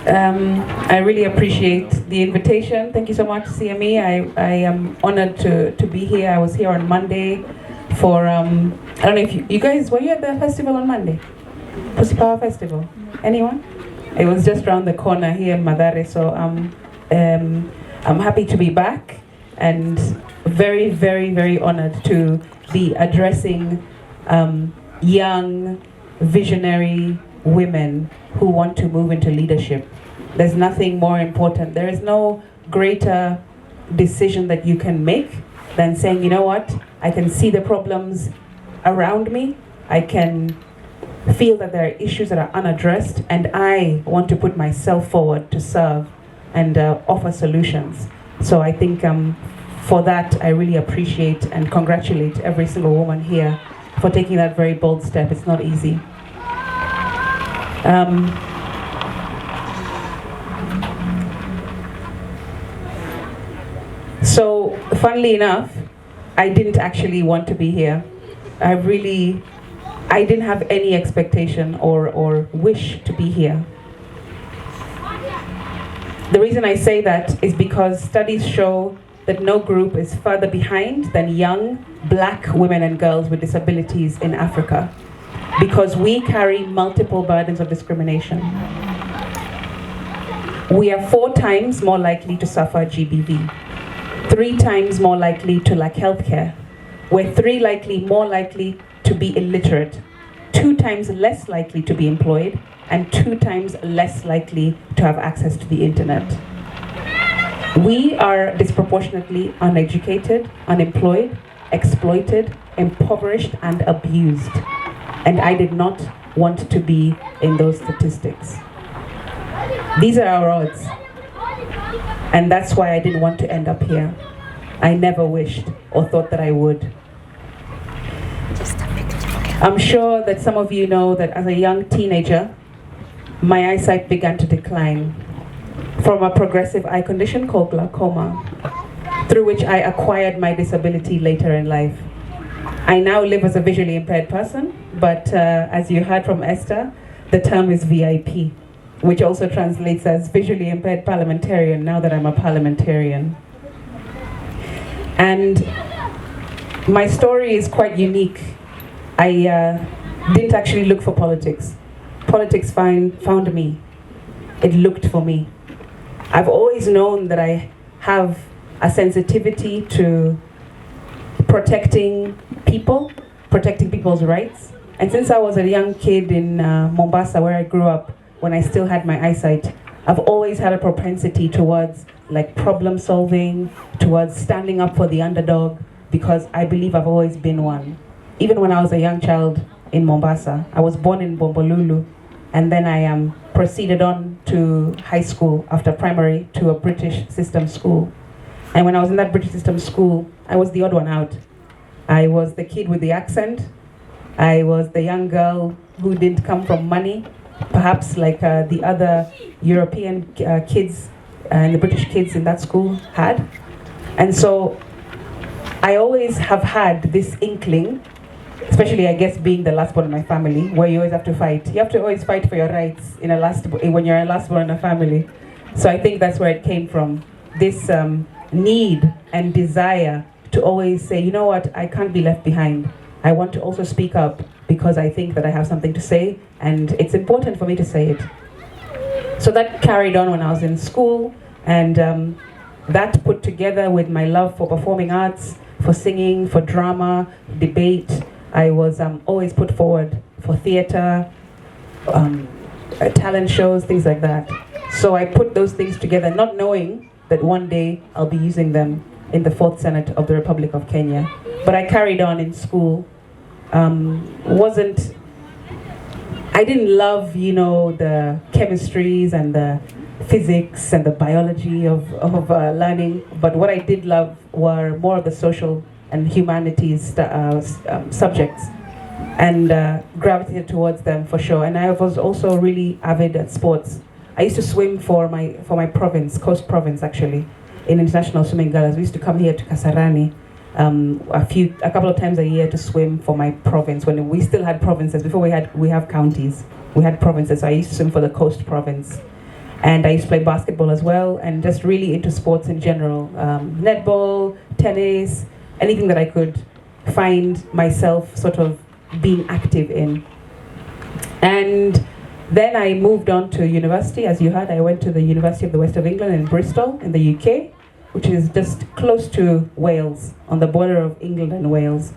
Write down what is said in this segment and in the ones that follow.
I really appreciate the invitation. Thank you so much, CME. I am honored to be here. I was here on Monday for, I don't know if you guys, were you at the festival on Monday? Pussy Power Festival? Anyone? It was just around the corner here in Madare, so I'm happy to be back and very, very, very honored to be addressing young, visionary women who want to move into leadership. There's nothing more important. There is no greater decision that you can make than saying, you know what, I can see the problems around me, I can feel that there are issues that are unaddressed, and I want to put myself forward to serve and offer solutions. So I think for that, I really appreciate and congratulate every single woman here for taking that very bold step. It's not easy. So, funnily enough, I didn't actually want to be here. I didn't have any expectation or wish to be here. The reason I say that is because studies show that no group is further behind than young Black women and girls with disabilities in Africa, because we carry multiple burdens of discrimination. We are 4 times more likely to suffer GBV, 3 times more likely to lack healthcare. We're 3 more likely to be illiterate, 2 times less likely to be employed, and 2 times less likely to have access to the internet. We are disproportionately uneducated, unemployed, exploited, impoverished, and abused. And I did not want to be in those statistics. These are our odds. And that's why I didn't want to end up here. I never wished or thought that I would. I'm sure that some of you know that as a young teenager, my eyesight began to decline from a progressive eye condition called glaucoma, through which I acquired my disability later in life. I now live as a visually impaired person, but as you heard from Esther, the term is VIP, which also translates as visually impaired parliamentarian, now that I'm a parliamentarian. And my story is quite unique. I didn't actually look for politics. Politics found me. It looked for me. I've always known that I have a sensitivity to protecting people, protecting people's rights. And since I was a young kid in Mombasa, where I grew up, when I still had my eyesight, I've always had a propensity towards like problem solving, towards standing up for the underdog, because I believe I've always been one. Even when I was a young child in Mombasa, I was born in Bombolulu, and then I proceeded on to high school after primary to a British system school. And when I was in that British system school, I was the odd one out. I was the kid with the accent. I was the young girl who didn't come from money, perhaps like the other European kids and the British kids in that school had. And so I always have had this inkling, especially I guess being the last born in my family, where you always have to fight. You have to always fight for your rights when you're a last born in a family. So I think that's where it came from. This need and desire to always say, you know what, I can't be left behind. I want to also speak up because I think that I have something to say, and it's important for me to say it. So that carried on when I was in school, and that put together with my love for performing arts, for singing, for drama, debate. I was always put forward for theater, talent shows, things like that. So I put those things together, not knowing that one day I'll be using them in the 4th Senate of the Republic of Kenya. But I carried on in school. I didn't love, the chemistries and the physics and the biology of learning, but what I did love were more of the social and humanities subjects, and gravitated towards them for sure. And I was also really avid at sports. I used to swim for my province, Coast Province actually, in international swimming galas. We used to come here to Kasarani a couple of times a year to swim for my province, when we still had provinces. Before we have counties, we had provinces. So I used to swim for the Coast Province. And I used to play basketball as well, and just really into sports in general. Netball, tennis, anything that I could find myself sort of being active in. And then I moved on to university, as you heard. I went to the University of the West of England in Bristol in the UK, which is just close to Wales, on the border of England and Wales.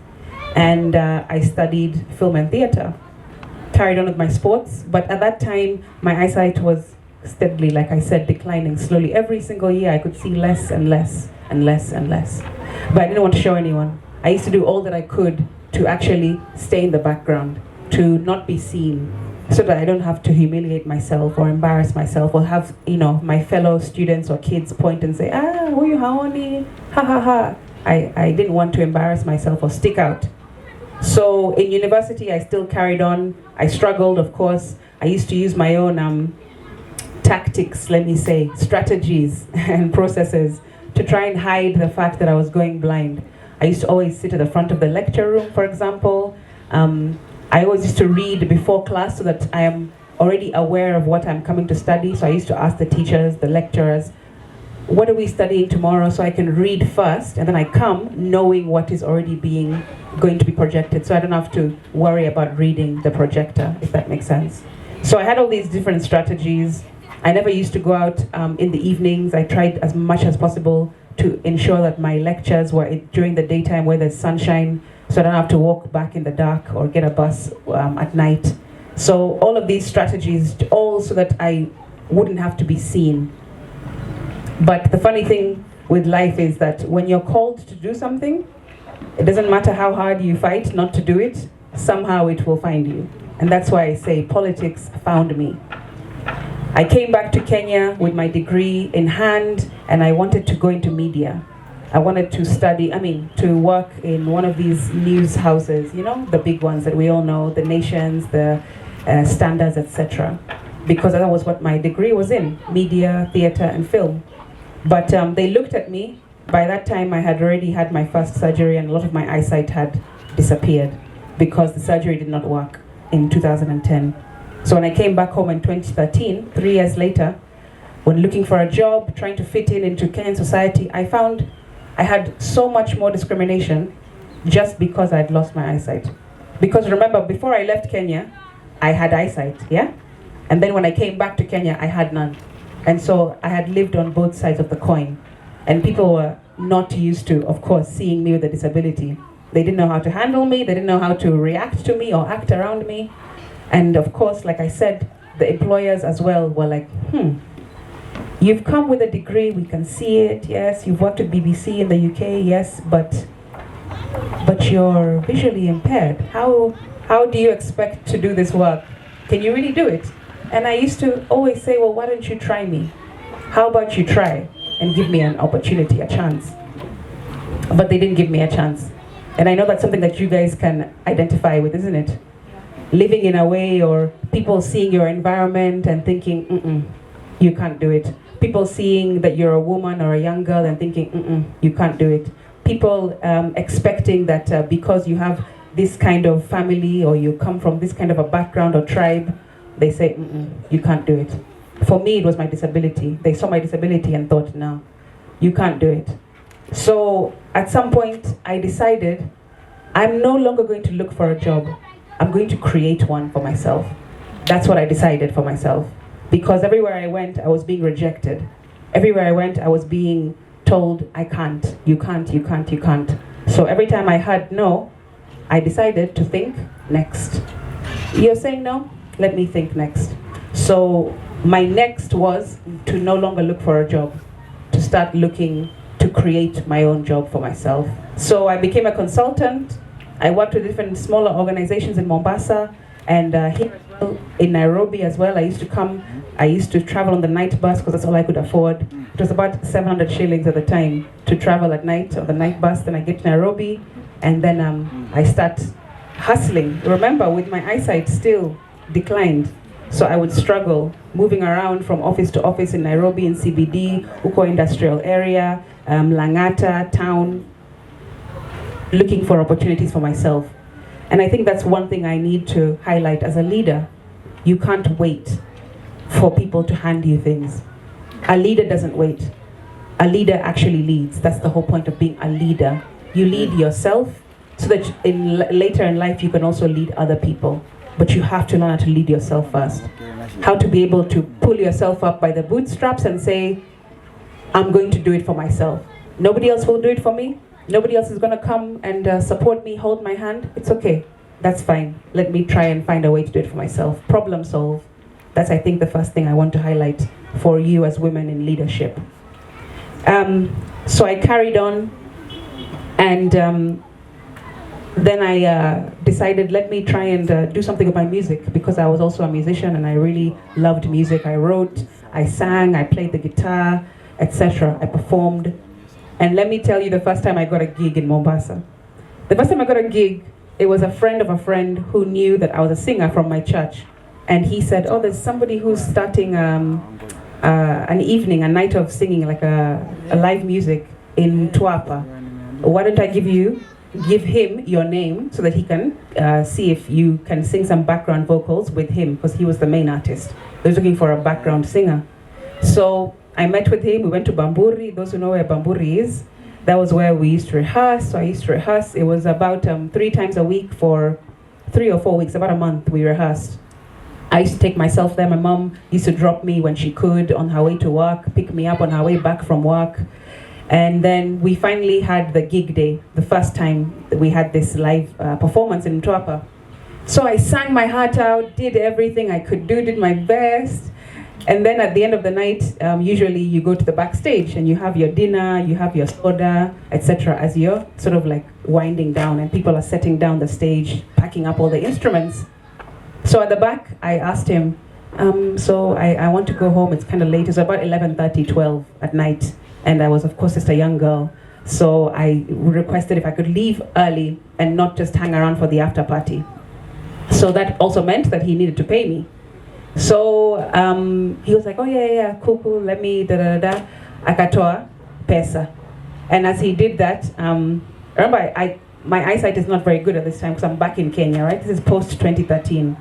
And I studied film and theatre. Carried on with my sports, but at that time, my eyesight was steadily, like I said, declining slowly. Every single year, I could see less and less and less and less. But I didn't want to show anyone. I used to do all that I could to actually stay in the background, to not be seen, so that I don't have to humiliate myself or embarrass myself or have, my fellow students or kids point and say, huyu haoni, ha ha ha. I didn't want to embarrass myself or stick out. So in university, I still carried on. I struggled, of course. I used to use my own tactics, let me say, strategies and processes to try and hide the fact that I was going blind. I used to always sit at the front of the lecture room, for example. I always used to read before class so that I am already aware of what I'm coming to study. So I used to ask the teachers, the lecturers, what are we studying tomorrow, so I can read first, and then I come knowing what is already going to be projected, so I don't have to worry about reading the projector, if that makes sense. So I had all these different strategies. I never used to go out in the evenings. I tried as much as possible to ensure that my lectures were during the daytime where there's sunshine, so I don't have to walk back in the dark or get a bus at night. So all of these strategies, all so that I wouldn't have to be seen. But the funny thing with life is that when you're called to do something, it doesn't matter how hard you fight not to do it, somehow it will find you. And that's why I say politics found me. I came back to Kenya with my degree in hand, and I wanted to go into media. I wanted to to work in one of these news houses, the big ones that we all know, the Nations, the Standards, etc. Because that was what my degree was in, media, theatre, and film. But they looked at me. By that time, I had already had my first surgery, and a lot of my eyesight had disappeared because the surgery did not work in 2010. So when I came back home in 2013, 3 years later, when looking for a job, trying to fit into Kenyan society, I found I had so much more discrimination just because I'd lost my eyesight. Because remember, before I left Kenya, I had eyesight, yeah? And then when I came back to Kenya, I had none. And so I had lived on both sides of the coin. And people were not used to, of course, seeing me with a disability. They didn't know how to handle me, they didn't know how to react to me or act around me. And of course, like I said, the employers as well were like, you've come with a degree, we can see it, yes, you've worked at BBC in the UK, yes, but you're visually impaired. How do you expect to do this work? Can you really do it? And I used to always say, well, why don't you try me? How about you try and give me an opportunity, a chance? But they didn't give me a chance. And I know that's something that you guys can identify with, isn't it? Living in a way, or people seeing your environment and thinking, you can't do it. People seeing that you're a woman or a young girl and thinking, you can't do it. People expecting that because you have this kind of family or you come from this kind of a background or tribe, they say, you can't do it. For me, it was my disability. They saw my disability and thought, no, you can't do it. So at some point, I decided I'm no longer going to look for a job. I'm going to create one for myself. That's what I decided for myself. Because everywhere I went, I was being rejected. Everywhere I went, I was being told, I can't, you can't, you can't, you can't. So every time I heard no, I decided to think next. You're saying no? Let me think next. So my next was to no longer look for a job, to start looking to create my own job for myself. So I became a consultant. I worked with different smaller organizations in Mombasa and here as well, in Nairobi as well. I used to travel on the night bus because that's all I could afford. It was about 700 shillings at the time to travel at night on the night bus. Then I get to Nairobi and then I start hustling. Remember, with my eyesight still declined. So I would struggle moving around from office to office in Nairobi, in CBD, Uko Industrial Area, Langata, town, looking for opportunities for myself. And I think that's one thing I need to highlight as a leader. You can't wait for people to hand you things. A leader doesn't wait. A leader actually leads. That's the whole point of being a leader. You lead yourself so that later in life you can also lead other people. But you have to learn how to lead yourself first. How to be able to pull yourself up by the bootstraps and say, I'm going to do it for myself. Nobody else will do it for me. Nobody else is going to come and support me, hold my hand. It's okay. That's fine. Let me try and find a way to do it for myself. Problem solve. That's, I think, the first thing I want to highlight for you as women in leadership. So I carried on, and then I decided, let me try and do something with my music, because I was also a musician and I really loved music. I wrote, I sang, I played the guitar, etc. I performed. And let me tell you, the first time I got a gig in Mombasa. The first time I got a gig, it was a friend of a friend who knew that I was a singer from my church. And he said, oh, there's somebody who's starting an evening, a night of singing, like a live music in Tuapa. Why don't I give him your name so that he can see if you can sing some background vocals with him, because he was the main artist. He was looking for a background singer. So I met with him, we went to Bamburi. Those who know where Bamburi is, that was where we used to rehearse. So I used to rehearse. It was about 3 times a week for 3 or 4 weeks, about a month we rehearsed. I used to take myself there. My mom used to drop me when she could on her way to work, pick me up on her way back from work. And then we finally had the gig day, the first time that we had this live performance in Mtwapa. So I sang my heart out, did everything I could do, did my best. And then at the end of the night, usually you go to the backstage and you have your dinner, you have your soda, etc. as you're sort of like winding down, and people are setting down the stage, packing up all the instruments. So at the back, I asked him, so I want to go home, it's kind of late. It was about 11:30, 12 at night. And I was, of course, just a young girl. So I requested if I could leave early and not just hang around for the after party. So that also meant that he needed to pay me. So he was like, oh yeah, cool, let me da-da-da-da. Akatoa pesa. And as he did that, remember, my eyesight is not very good at this time because I'm back in Kenya, right? This is post-2013.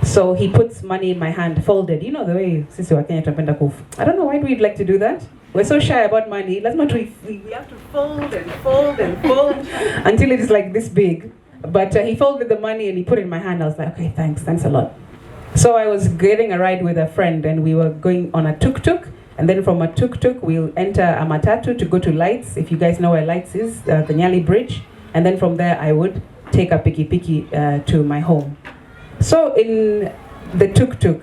So he puts money in my hand, folded. You know the way sisi wa Kenya tunapenda kufu. I don't know why we'd like to do that. We're so shy about money. We have to fold and fold and fold until it's like this big. But he folded the money and he put it in my hand. I was like, okay, thanks a lot. So I was getting a ride with a friend and we were going on a tuk-tuk. And then from a tuk-tuk, we'll enter a matatu to go to Lights. If you guys know where Lights is, the Nyali Bridge. And then from there, I would take a piki-piki to my home. So in the tuk-tuk,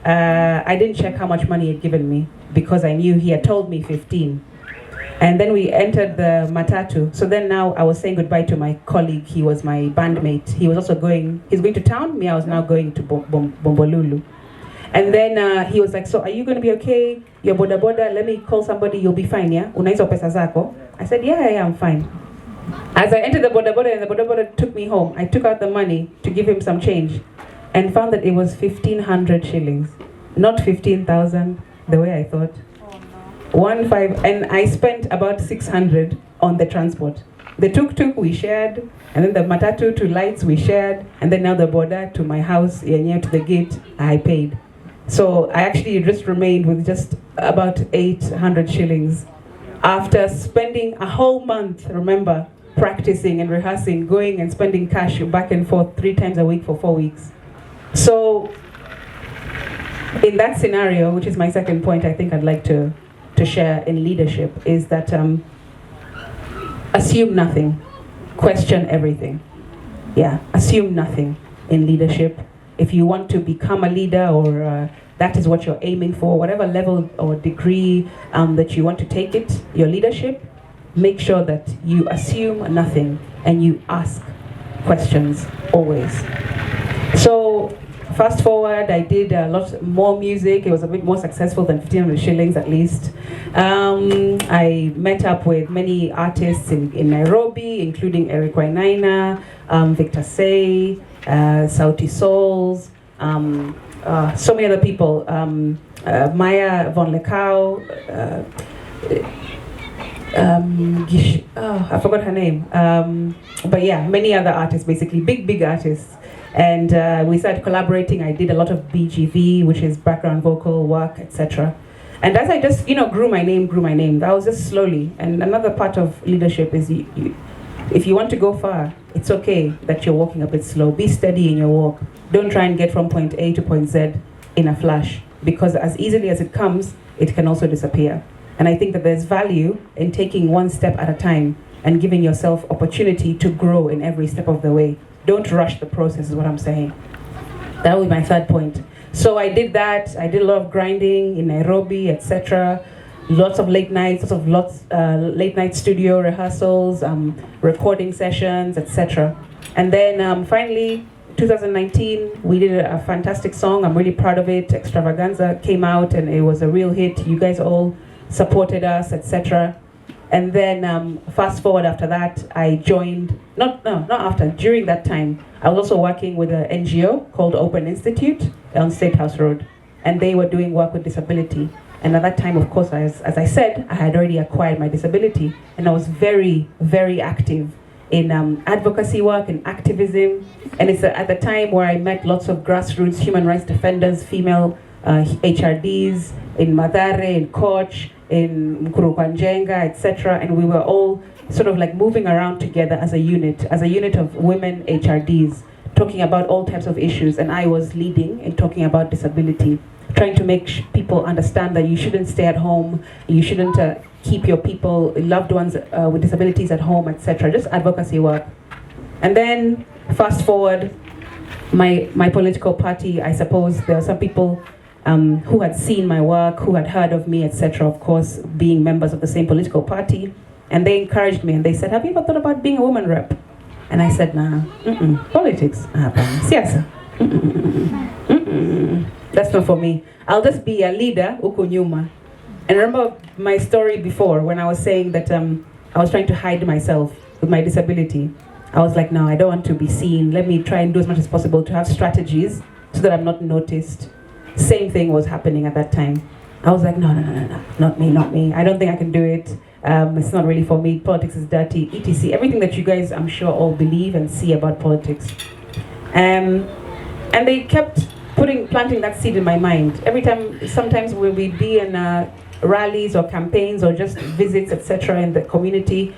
I didn't check how much money he had given me because I knew he had told me 15. And then we entered the matatu. So then now I was saying goodbye to my colleague. He was my bandmate. He was also he's going to town. Me, I was now going to Bombolulu. And then he was like, so are you going to be okay? You're boda boda, let me call somebody, you'll be fine, yeah? Unaizo pesa zako? I said, yeah, I'm fine. As I entered the boda boda and the boda boda took me home, I took out the money to give him some change and found that it was 1,500 shillings. Not 15,000, the way I thought. Oh, no. 15, and I spent about 600 on the transport. The tuk-tuk we shared, and then the matatu to Lights we shared, and then now the boda to my house, near to the gate, I paid. So I actually just remained with just about 800 shillings after spending a whole month, remember, practicing and rehearsing, going and spending cash back and forth 3 times a week for 4 weeks. So in that scenario, which is my second point I think I'd like to share in leadership, is that assume nothing, question everything. Yeah, assume nothing in leadership. If you want to become a leader, or that is what you're aiming for, whatever level or degree that you want to take it, your leadership, make sure that you assume nothing and you ask questions always. So fast forward, I did a lot more music. It was a bit more successful than 1,500 shillings at least. I met up with many artists in Nairobi, including Eric Wainaina, Victor Say, Sauti Souls, so many other people, Maya von Lekau, I forgot her name, but yeah, many other artists, basically big artists. And we started collaborating. I did a lot of BGV, which is background vocal work, etc. And as I just, grew my name, that was just slowly. And another part of leadership is if you want to go far, it's okay that you're walking a bit slow. Be steady in your walk. Don't try and get from point A to point Z in a flash, because as easily as it comes, it can also disappear. And I think that there's value in taking one step at a time and giving yourself opportunity to grow in every step of the way. Don't rush the process is what I'm saying. That was my third point. So I did that. I did a lot of grinding in Nairobi, etc. Lots of late nights, late night studio rehearsals, recording sessions, etc. And then finally, 2019, we did a fantastic song. I'm really proud of it. Extravaganza came out and it was a real hit. You guys all supported us, etc. And then fast forward after that, I joined, during that time, I was also working with an NGO called Open Institute on State House Road. And they were doing work with disability. And at that time, of course, as I said, I had already acquired my disability. And I was very, very active in advocacy work and activism. And it's at the time where I met lots of grassroots human rights defenders, female HRDs in Madare, in Koch, in Njenga, etc. And we were all sort of like moving around together as a unit of women HRDs, talking about all types of issues. And I was leading in talking about disability, trying to make people understand that you shouldn't stay at home, you shouldn't keep your loved ones with disabilities at home, etc. Just advocacy work. And then fast forward, my political party, I suppose there were some people who had seen my work, who had heard of me, etc., of course, being members of the same political party. And they encouraged me and they said, have you ever thought about being a woman rep? And I said, nah, politics, siyasa. That's not for me. I'll just be a leader, uko nyuma. And remember my story before when I was saying that I was trying to hide myself with my disability. I was like, no, I don't want to be seen. Let me try and do as much as possible to have strategies so that I'm not noticed. Same thing was happening at that time. I was like, no, not me. I don't think I can do it. It's not really for me. Politics is dirty, etc. Everything that you guys, I'm sure, all believe and see about politics. And they kept planting that seed in my mind. Every time, sometimes we'd be in rallies or campaigns or just visits, etc. in the community.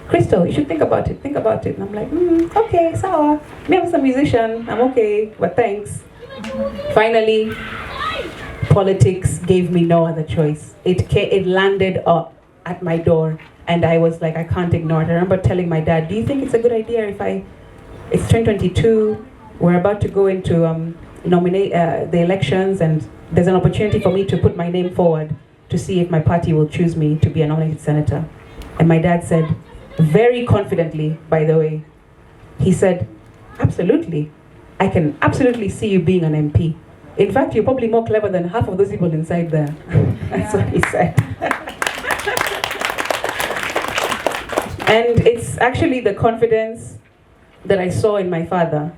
Crystal, you should think about it. And I'm like, okay, sawa. Me, I'm a musician. I'm okay, but thanks. Finally, politics gave me no other choice. It landed at my door, and I was like, I can't ignore it. I remember telling my dad, do you think it's a good idea if it's 2022, we're about to go into nominate the elections, and there's an opportunity for me to put my name forward to see if my party will choose me to be a nominated senator. And my dad said, very confidently, by the way, he said, absolutely. I can absolutely see you being an MP. In fact, you're probably more clever than half of those people inside there. That's what he said. And it's actually the confidence that I saw in my father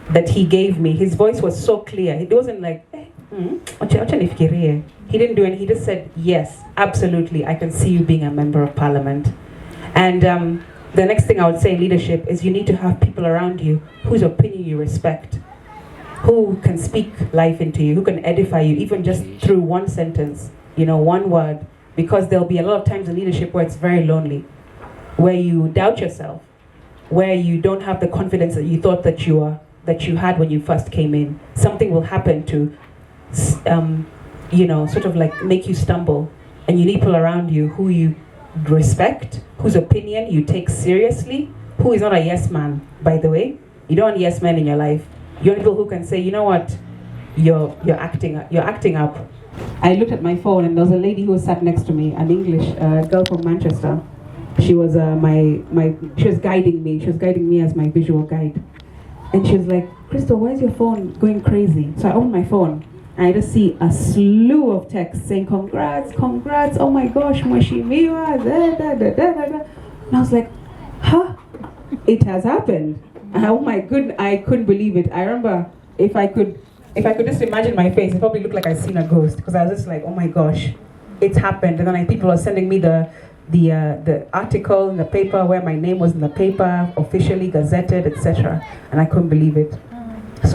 that he gave me. His voice was so clear. It wasn't like, he didn't do anything. He just said, yes, absolutely, I can see you being a member of parliament. And the next thing I would say in leadership is you need to have people around you whose opinion you respect, who can speak life into you, who can edify you, even just through one sentence, one word. Because there'll be a lot of times in leadership where it's very lonely, where you doubt yourself, where you don't have the confidence that you thought that you had when you first came in. Something will happen to, sort of like make you stumble. And you need people around you who you respect, whose opinion you take seriously, who is not a yes man, by the way. You don't want yes men in your life. You want people who can say, you know what, you're acting up. I looked at my phone and there was a lady who sat next to me, an English girl from Manchester. She was she was guiding me. She was guiding me as my visual guide. And she was like, Crystal, why is your phone going crazy? So I opened my phone and I just see a slew of texts saying, congrats, oh my gosh, mweshimiwa, And I was like, huh? It has happened. Oh my goodness, I couldn't believe it. I remember if I could just imagine my face, it probably looked like I'd seen a ghost, because I was just like, oh my gosh, it's happened. And then people were sending me the article in the paper where my name was in the paper, officially gazetted, etc. And I couldn't believe it.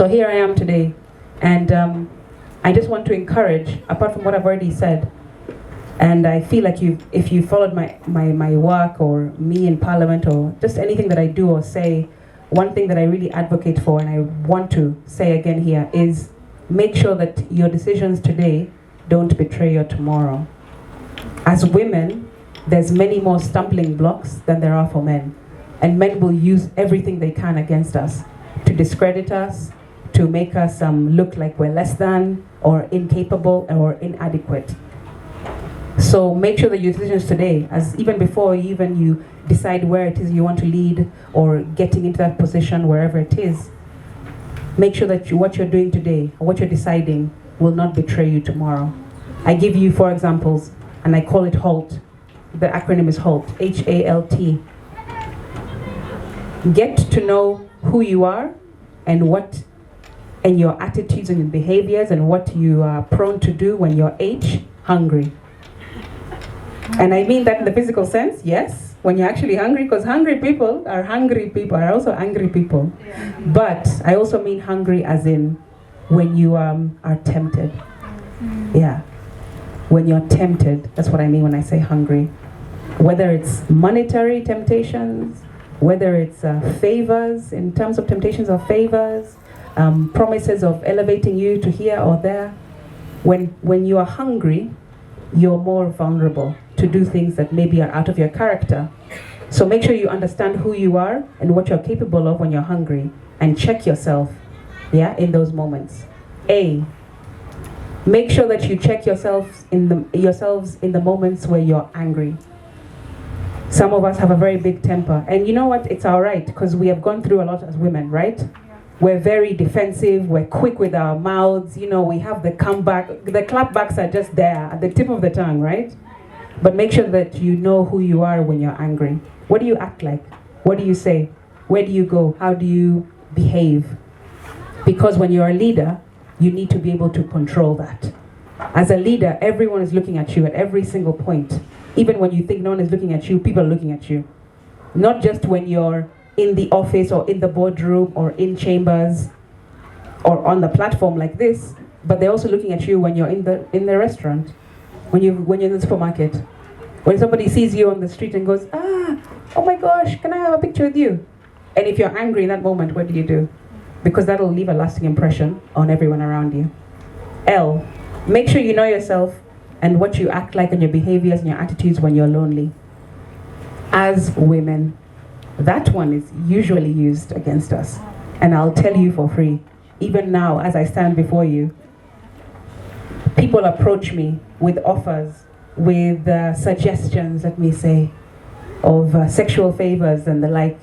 So here I am today, and I just want to encourage, apart from what I've already said, and I feel like if you followed my work or me in Parliament or just anything that I do or say, one thing that I really advocate for and I want to say again here is make sure that your decisions today don't betray your tomorrow. As women, there's many more stumbling blocks than there are for men. And men will use everything they can against us to discredit us, to make us look like we're less than or incapable or inadequate. So make sure that your decisions today, as even before you decide where it is you want to lead or getting into that position, wherever it is, make sure that what you're doing today or what you're deciding will not betray you tomorrow. I give you 4 examples, and I call it HALT. The acronym is HALT, H-A-L-T. Get to know who you are and your attitudes and your behaviors and what you are prone to do when you're hungry. And I mean that in the physical sense, yes, when you're actually hungry, because hungry people are also angry people. Yeah. But I also mean hungry as in when you are tempted. Yeah. When you're tempted, that's what I mean when I say hungry. Whether it's monetary temptations, whether it's favors, in terms of temptations or favors, promises of elevating you to here or there. When you are hungry, you're more vulnerable to do things that maybe are out of your character. So make sure you understand who you are and what you're capable of when you're hungry, and check yourself, in those moments. Make sure that you check yourselves in the moments where you're angry. Some of us have a very big temper, and you know what? It's all right, because we have gone through a lot as women, right? Yeah. We're very defensive, we're quick with our mouths, we have the comeback, the clapbacks are just there at the tip of the tongue, right? But make sure that you know who you are when you're angry. What do you act like? What do you say? Where do you go? How do you behave? Because when you're a leader, you need to be able to control that. As a leader, everyone is looking at you at every single point. Even when you think no one is looking at you, people are looking at you. Not just when you're in the office or in the boardroom or in chambers or on the platform like this, but they're also looking at you when you're in the restaurant, when you're in the supermarket, when somebody sees you on the street and goes, oh my gosh, can I have a picture with you? And if you're angry in that moment, what do? Because that'll leave a lasting impression on everyone around you. L, make sure you know yourself and what you act like and your behaviors and your attitudes when you're lonely. As women, that one is usually used against us. And I'll tell you for free, even now as I stand before you, people approach me with offers, with suggestions, let me say, of sexual favors and the like,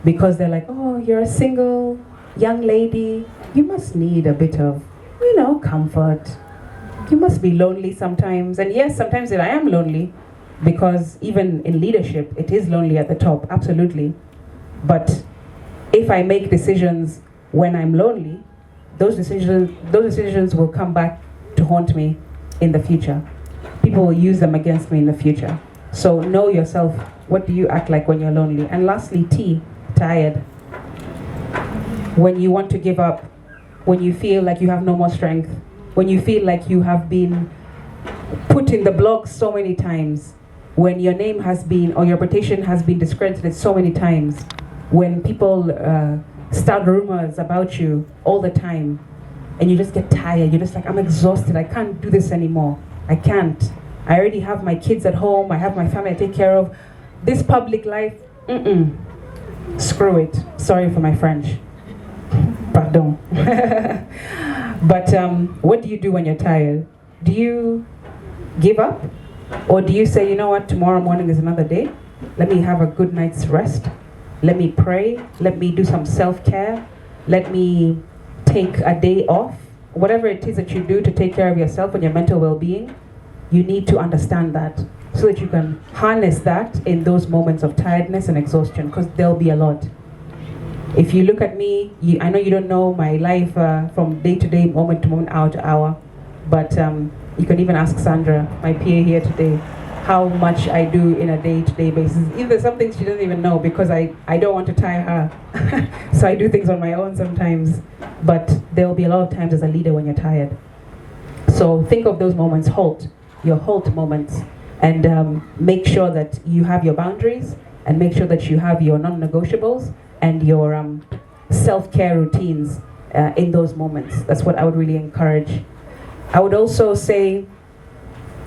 because they're like, oh, you're a single young lady, you must need a bit of, comfort. You must be lonely sometimes. And yes, sometimes I am lonely, because even in leadership, it is lonely at the top, absolutely. But if I make decisions when I'm lonely, those decisions will come back to haunt me in the future. People will use them against me in the future. So know yourself. What do you act like when you're lonely? And lastly, T, tired. When you want to give up, when you feel like you have no more strength, when you feel like you have been put in the blogs so many times, when your name has been, or your reputation has been discredited so many times, when people start rumors about you all the time, and you just get tired, you're just like, I'm exhausted, I can't do this anymore, I can't. I already have my kids at home, I have my family I take care of. This public life, screw it. Sorry for my French. Pardon. But what do you do when you're tired? Do you give up? Or do you say, you know what, tomorrow morning is another day. Let me have a good night's rest. Let me pray. Let me do some self-care. Let me take a day off. Whatever it is that you do to take care of yourself and your mental well-being, you need to understand that so that you can harness that in those moments of tiredness and exhaustion, because there'll be a lot. If you look at me, I know you don't know my life from day to day, moment to moment, hour to hour, but you can even ask Sandra, my PA here today. how much I do in a day-to-day basis. Even there's some things she doesn't even know because I don't want to tire her. So I do things on my own sometimes. But there will be a lot of times as a leader when you're tired. So think of those moments, your halt moments, and make sure that you have your boundaries, and make sure that you have your non-negotiables and your self-care routines in those moments. That's what I would really encourage. I would also say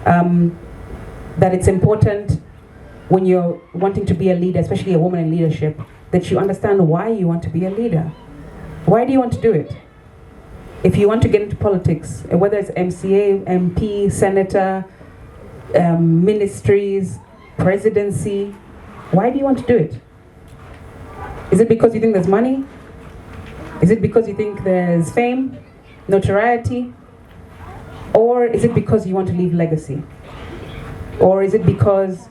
that it's important when you're wanting to be a leader, especially a woman in leadership, that you understand why you want to be a leader. Why do you want to do it? If you want to get into politics, whether it's MCA, MP, senator, ministries, presidency, why do you want to do it? Is it because you think there's money? Is it because you think there's fame, notoriety? Or is it because you want to leave legacy? Or is it because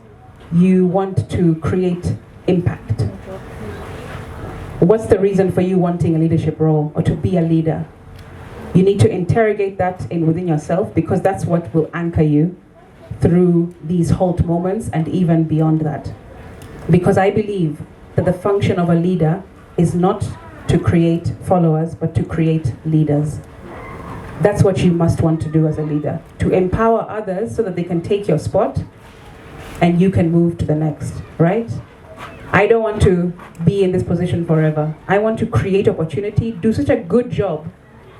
you want to create impact? What's the reason for you wanting a leadership role or to be a leader? You need to interrogate that within yourself, because that's what will anchor you through these halt moments and even beyond that. Because I believe that the function of a leader is not to create followers, but to create leaders. That's what you must want to do as a leader, to empower others so that they can take your spot and you can move to the next, right? I don't want to be in this position forever. I want to create opportunity, do such a good job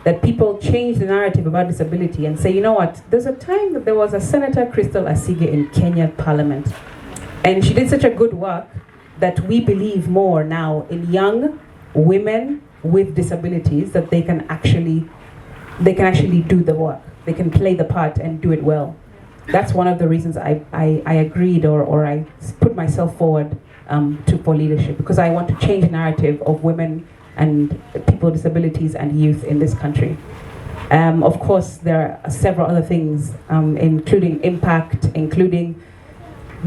that people change the narrative about disability and say, you know what, there's a time that there was a Senator Crystal Asige in Kenya Parliament, and she did such a good work that we believe more now in young women with disabilities, that they can actually do the work. They can play the part and do it well. That's one of the reasons I agreed or I put myself forward for leadership, because I want to change the narrative of women and people with disabilities and youth in this country. Of course, there are several other things, including impact, including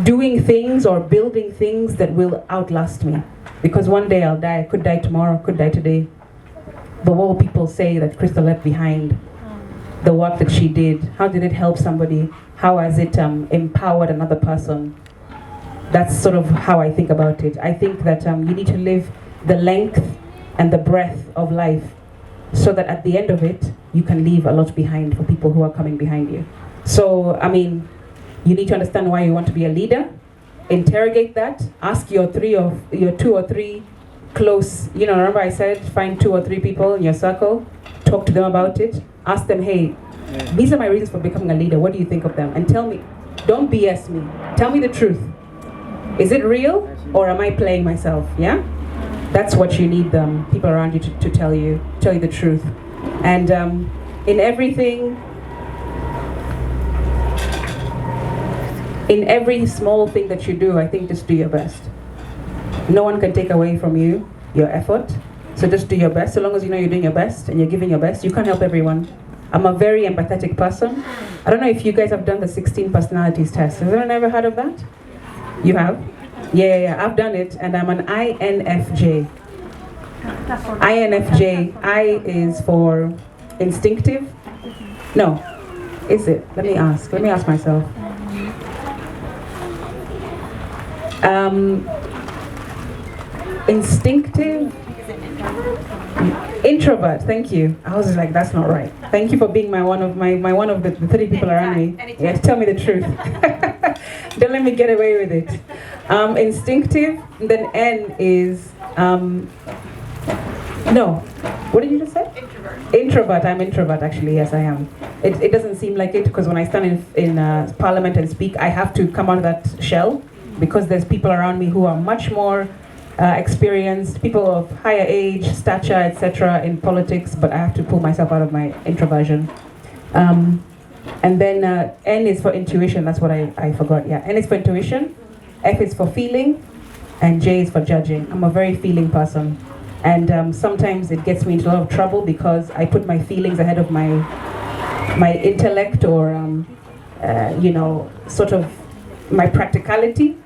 doing things or building things that will outlast me. Because one day I'll die, I could die tomorrow, could die today. But what will people say that Crystal left behind? The work that she did, how did it help somebody? How has it empowered another person? That's sort of how I think about it. I think that you need to live the length and the breadth of life so that at the end of it, you can leave a lot behind for people who are coming behind you. So, I mean, you need to understand why you want to be a leader, interrogate that, ask your two or three close, remember I said, find 2 or 3 people in your circle, talk to them about it, ask them, hey, these are my reasons for becoming a leader, what do you think of them? And tell me, don't BS me, tell me the truth. Is it real or am I playing myself, yeah? That's what you need people around you to tell you the truth. And in every small thing that you do, I think just do your best. No one can take away from you your effort, so just do your best. So long as you know you're doing your best and you're giving your best, you can't help everyone. I'm a very empathetic person. I don't know if you guys have done the 16 personalities test. Has anyone ever heard of that? You have? Yeah, I've done it, and I'm an INFJ. INFJ, I is for instinctive. No, is it? Let me ask myself. Instinctive. Introvert, thank you. I was like, that's not right. Thank you for being one of the 30 people around me. Yes, tell me the truth. Don't let me get away with it. Instinctive, then N is, no. What did you just say? Introvert, I'm introvert actually, yes I am. It doesn't seem like it, because when I stand in Parliament and speak, I have to come out of that shell, because there's people around me who are much more experienced, people of higher age, stature, etc. in politics, but I have to pull myself out of my introversion. And then N is for intuition, that's what I forgot, yeah. N is for intuition, F is for feeling, and J is for judging. I'm a very feeling person. And sometimes it gets me into a lot of trouble because I put my feelings ahead of my intellect or, sort of my practicality.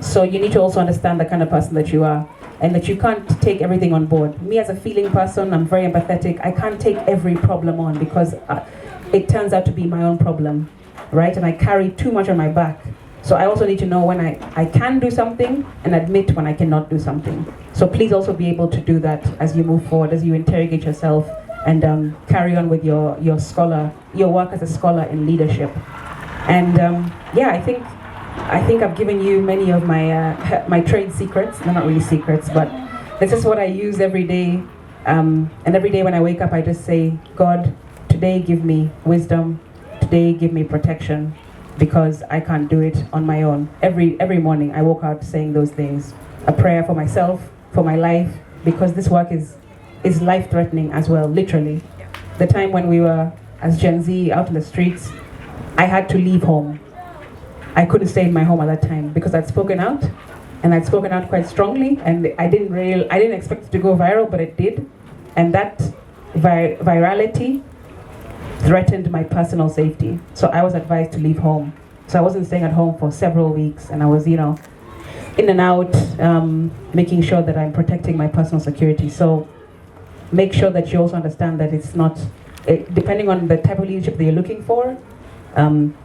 So you need to also understand the kind of person that you are, and that you can't take everything on board. Me as a feeling person, I'm very empathetic. I can't take every problem on because it turns out to be my own problem, right? And I carry too much on my back. So I also need to know when I can do something and admit when I cannot do something. So please also be able to do that as you move forward, as you interrogate yourself and carry on with your work as a scholar in leadership. And yeah, I think I've given you many of my my trade secrets. They're not really secrets, but this is what I use every day. And every day when I wake up, I just say, God, today give me wisdom. Today give me protection, because I can't do it on my own. Every morning I woke up saying those things. A prayer for myself, for my life, because this work is life-threatening as well, literally. The time when we were, as Gen Z, out in the streets, I had to leave home. I couldn't stay in my home at that time because I'd spoken out, and I'd spoken out quite strongly, and I didn't expect it to go viral, but it did. And that virality threatened my personal safety. So I was advised to leave home. So I wasn't staying at home for several weeks, and I was, in and out, making sure that I'm protecting my personal security. So make sure that you also understand that it's not, depending on the type of leadership that you're looking for,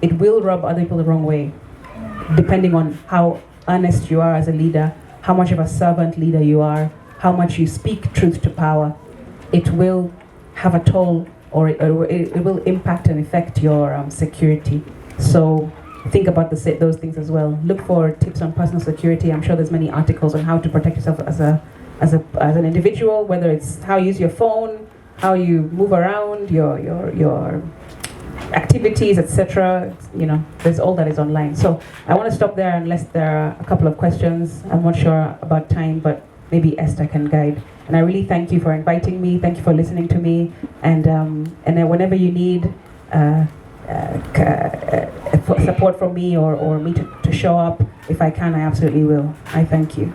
it will rub other people the wrong way, depending on how honest you are as a leader, how much of a servant leader you are, how much you speak truth to power. It will have a toll, or it will impact and affect your security. So think about those things as well. Look for tips on personal security. I'm sure there's many articles on how to protect yourself as an individual, whether it's how you use your phone, how you move around, your activities, etc. There's all that is online. So I want to stop there unless there are a couple of questions. I'm not sure about time, but maybe Esther can guide. And I really thank you for inviting me. Thank you for listening to me. And then whenever you need support from me or me to show up, if I can, I absolutely will. I thank you.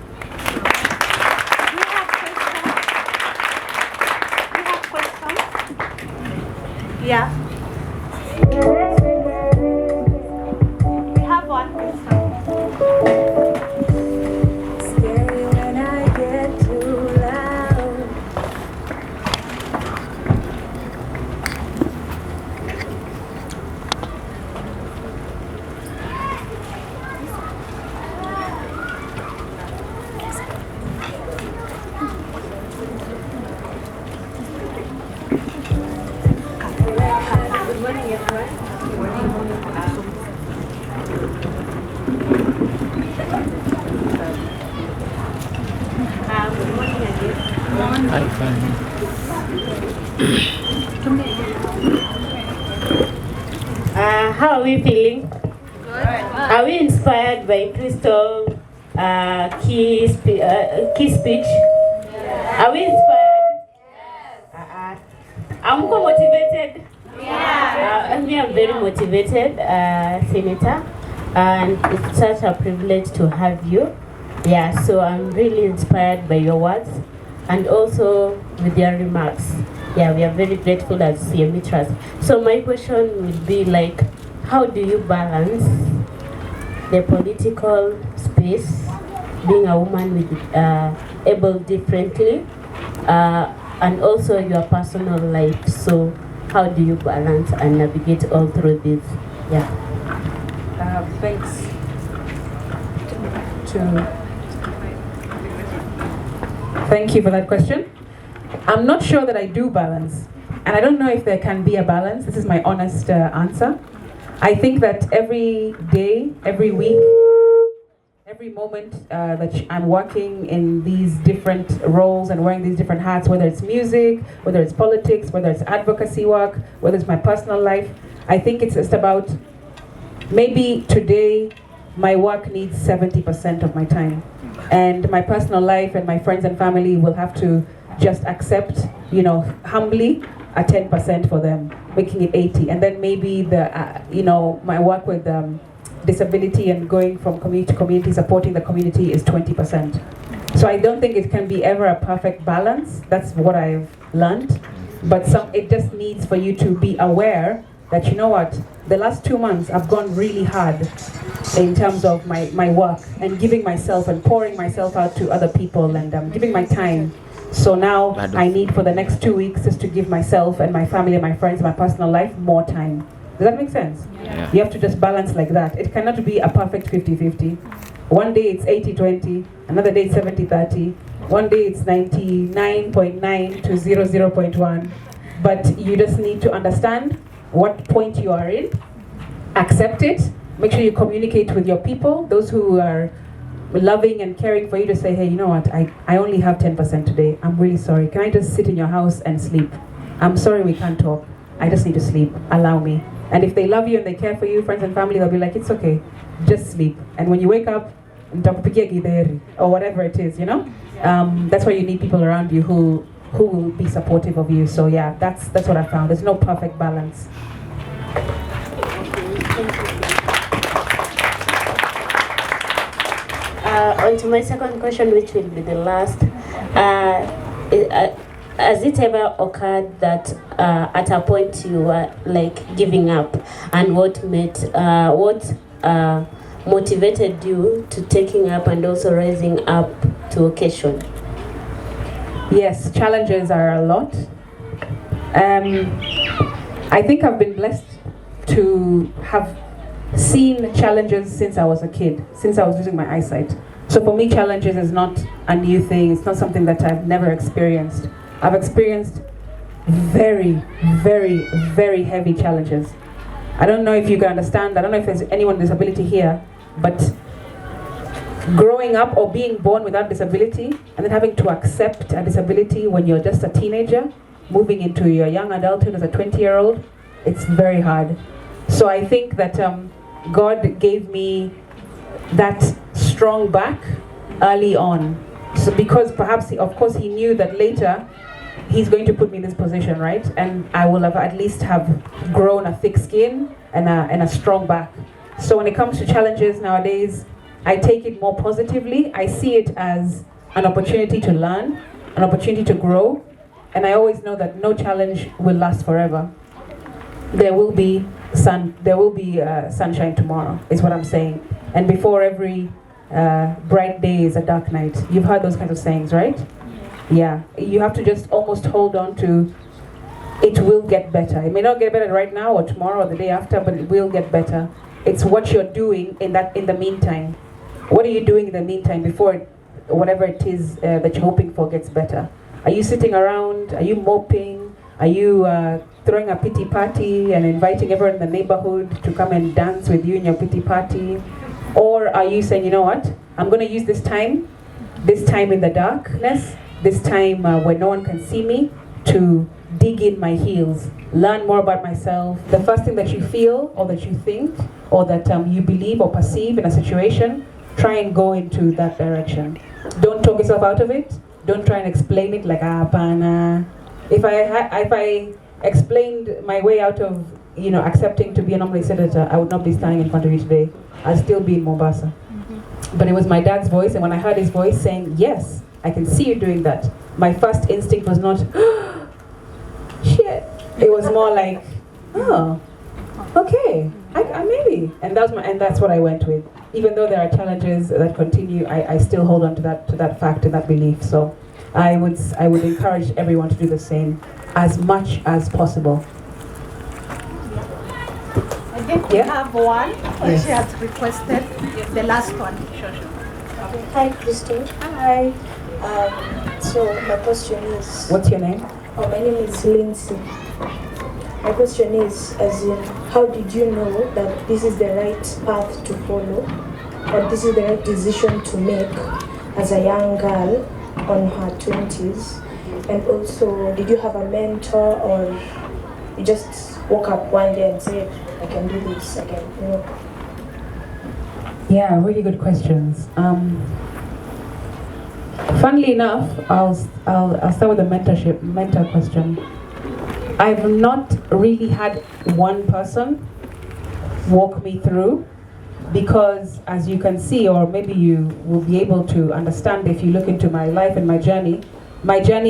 Yeah. We have one question. Scary when I get too loud. Good morning, everyone. Good morning again. Hi, fine. How are we feeling? Are we inspired by Crystal key speech? Are we inspired? I'm motivated. And we are very motivated, Senator, and it's such a privilege to have you. Yeah, so I'm really inspired by your words and also with your remarks. Yeah, we are very grateful as CMETrust. So my question would be like, how do you balance the political space, being a woman with able differently, and also your personal life? So how do you balance and navigate all through this? Yeah. Thanks. Thank you for that question. I'm not sure that I do balance, and I don't know if there can be a balance. This is my honest answer. I think that every day, every week, every moment that I'm working in these different roles and wearing these different hats, whether it's music, whether it's politics, whether it's advocacy work, whether it's my personal life, I think it's just about, maybe today my work needs 70% of my time, and my personal life and my friends and family will have to just accept, humbly, a 10% for them, making it 80, and then maybe my work with disability and going from community to community, supporting the community, is 20%. So I don't think it can be ever a perfect balance. That's what I've learned. But it just needs for you to be aware that, you know what, the last 2 months I've gone really hard in terms of my work and giving myself and pouring myself out to other people and giving my time. So now I need for the next 2 weeks just to give myself and my family and my friends and my personal life more time. Does that make sense? Yeah. You have to just balance like that. It cannot be a perfect 50-50. One day it's 80-20, another day it's 70-30, one day it's 99.9 to 0.1. But you just need to understand what point you are in, accept it, make sure you communicate with your people, those who are loving and caring for you, to say, hey, you know what, I only have 10% today. I'm really sorry. Can I just sit in your house and sleep? I'm sorry we can't talk. I just need to sleep. Allow me. And if they love you and they care for you, friends and family, they'll be like, it's okay. Just sleep. And when you wake up, or whatever it is, you know? That's why you need people around you who will be supportive of you. So yeah, that's what I found. There's no perfect balance. On to my second question, which will be the last. Has it ever occurred that at a point you were like giving up, and what motivated you to taking up and also rising up to occasion? Yes, challenges are a lot. I think I've been blessed to have seen challenges since I was a kid, since I was losing my eyesight. So for me, challenges is not a new thing. It's not something that I've never experienced. I've experienced very, very, very heavy challenges. I don't know if you can understand. I don't know if there's anyone with disability here, but growing up or being born without disability and then having to accept a disability when you're just a teenager, moving into your young adulthood as a 20-year-old, it's very hard. So I think that God gave me that strong back early on. So because perhaps, of course, he knew that later he's going to put me in this position, right? And I will have at least have grown a thick skin and a strong back. So when it comes to challenges nowadays, I take it more positively. I see it as an opportunity to learn, an opportunity to grow, and I always know that no challenge will last forever. There will be sunshine tomorrow, is what I'm saying. And before every bright day is a dark night. You've heard those kinds of sayings, right? Yeah. You have to just almost hold on to, it will get better. It may not get better right now or tomorrow or the day after, but it will get better. It's what you're doing in the meantime. What are you doing in the meantime before whatever it is that you're hoping for gets better? Are you sitting around? Are you moping? Are you throwing a pity party and inviting everyone in the neighborhood to come and dance with you in your pity party? Or are you saying, you know what, I'm going to use this time in the darkness, this time when no one can see me, to dig in my heels, learn more about myself. The first thing that you feel or that you think or that you believe or perceive in a situation, try and go into that direction. Don't talk yourself out of it. Don't try and explain it like, pana. If I explained my way out of, accepting to be a nominated senator, I would not be standing in front of you today. I'd still be in Mombasa. But it was my dad's voice, and when I heard his voice saying, yes, I can see you doing that, my first instinct was not, shit. It was more like, oh, okay, I maybe. And that's what I went with. Even though there are challenges that continue, I still hold on to that fact and that belief. So I would encourage everyone to do the same as much as possible. I think we have one. Yes. She has requested the last one. Sure. Hi, Crystal. Hi. So my question is... What's your name? Oh, my name is Lindsay. My question is, as in, how did you know that this is the right path to follow, or this is the right decision to make as a young girl on her 20s? And also, did you have a mentor, or you just woke up one day and said, I can do this, I can, Yeah, really good questions. Funnily enough, I'll start with the mentor question. I've not really had one person walk me through, because as you can see, or maybe you will be able to understand if you look into my life and my journey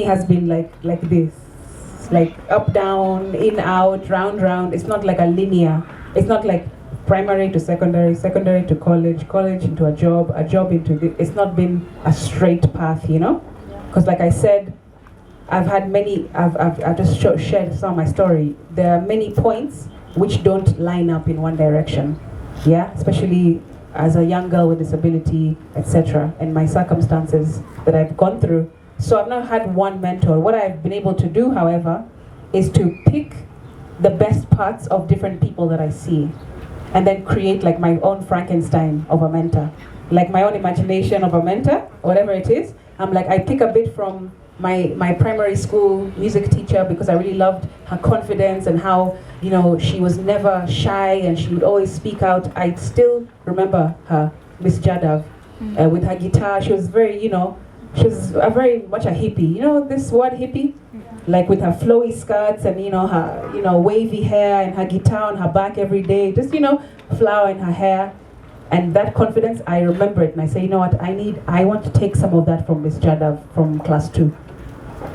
has been like this, like up, down, in, out, round, round. It's not like a linear. It's not like primary to secondary, secondary to college, college into a job into the, it's not been a straight path, Because like I said, I've had many, I've just shared some of my story. There are many points which don't line up in one direction. Yeah, especially as a young girl with disability, etc., and my circumstances that I've gone through. So I've not had one mentor. What I've been able to do, however, is to pick the best parts of different people that I see, and then create like my own Frankenstein of a mentor, like my own imagination of a mentor, whatever it is. I'm like, I pick a bit from my primary school music teacher because I really loved her confidence and how, you know, she was never shy and she would always speak out. I still remember her, Miss Jadav, with her guitar. She was very, you know, she was very much a hippie. You know this word hippie? Like with her flowy skirts and, you know, her, you know, wavy hair and her guitar on her back every day, just, you know, flower in her hair. And that confidence, I remember it and I say, you know what, I want to take some of that from Miss Jadav from class 2.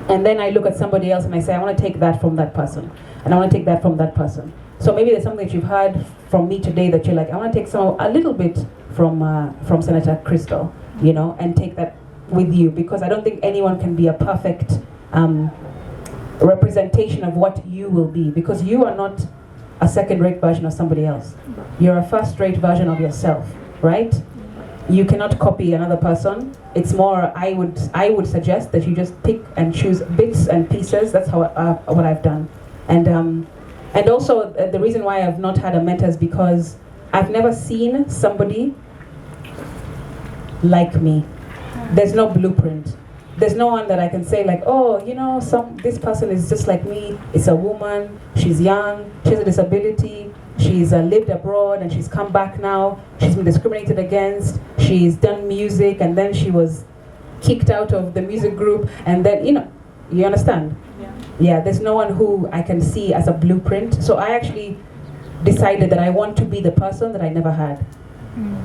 And then I look at somebody else and I say, I want to take that from that person. And I want to take that from that person. So maybe there's something that you've heard from me today that you're like, I want to take a little bit from Senator Crystal, you know, and take that with you, because I don't think anyone can be a perfect representation of what you will be, because you are not a second-rate version of somebody else. You're a first-rate version of yourself, right? You cannot copy another person. It's more, I would suggest that you just pick and choose bits and pieces. That's how what I've done. And also the reason why I've not had a mentor is because I've never seen somebody like me. There's no blueprint. There's no one that I can say like, oh, you know, this person is just like me. It's a woman, she's young, she has a disability, she's lived abroad and she's come back now, she's been discriminated against, she's done music and then she was kicked out of the music group and then, you know, you understand? Yeah, there's no one who I can see as a blueprint. So I actually decided that I want to be the person that I never had.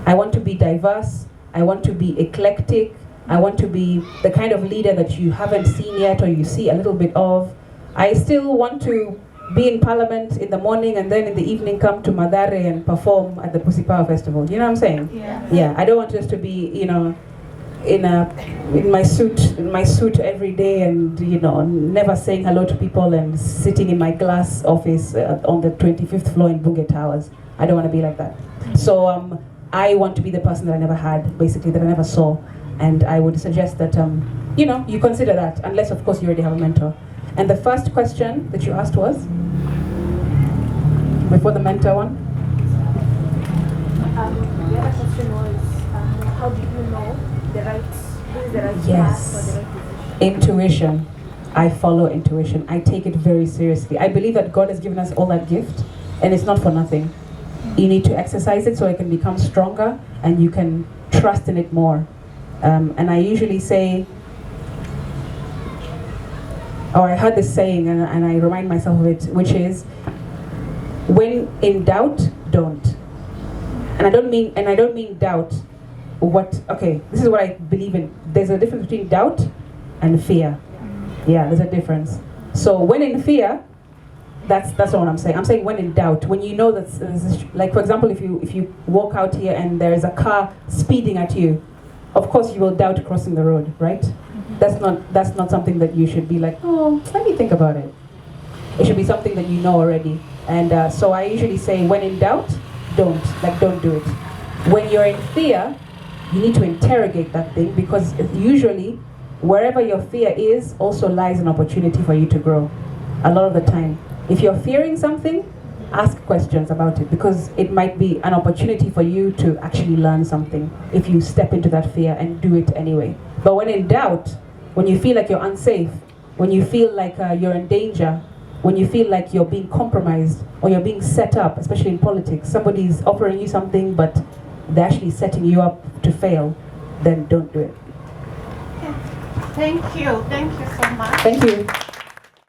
I want to be diverse, I want to be eclectic, I want to be the kind of leader that you haven't seen yet or you see a little bit of. I still want to be in Parliament in the morning and then in the evening come to Madare and perform at the Pussy Power Festival. You know what I'm saying? Yeah. I don't want just to be, you know, in my suit every day and, you know, never saying hello to people and sitting in my glass office on the 25th floor in Bunge Towers. I don't want to be like that. So I want to be the person that I never had, basically, that I never saw. And I would suggest that, you know, you consider that, unless, of course, you already have a mentor. And the first question that you asked was? Before the mentor one? The other question was, how do you know the right path or the right decision? Intuition. I follow intuition. I take it very seriously. I believe that God has given us all that gift, and it's not for nothing. You need to exercise it so it can become stronger, and you can trust in it more. And I usually say, or I heard this saying, and I remind myself of it, which is, when in doubt, don't. And I don't mean doubt. This is what I believe in. There's a difference between doubt and fear. Yeah, there's a difference. So when in fear, that's not what I'm saying. I'm saying when in doubt, when you know that, like for example, if you walk out here and there is a car speeding at you, of course you will doubt crossing the road, right? That's not something that you should be like, oh, let me think about it. It should be something that you know already. And so I usually say, when in doubt, don't do it. When you're in fear, you need to interrogate that thing, because usually wherever your fear is also lies an opportunity for you to grow. A lot of the time. If you're fearing something, ask questions about it, because it might be an opportunity for you to actually learn something if you step into that fear and do it anyway. But when in doubt, when you feel like you're unsafe, when you feel like you're in danger, when you feel like you're being compromised or you're being set up, especially in politics, somebody's offering you something but they're actually setting you up to fail, then don't do it. Thank you so much. Thank you.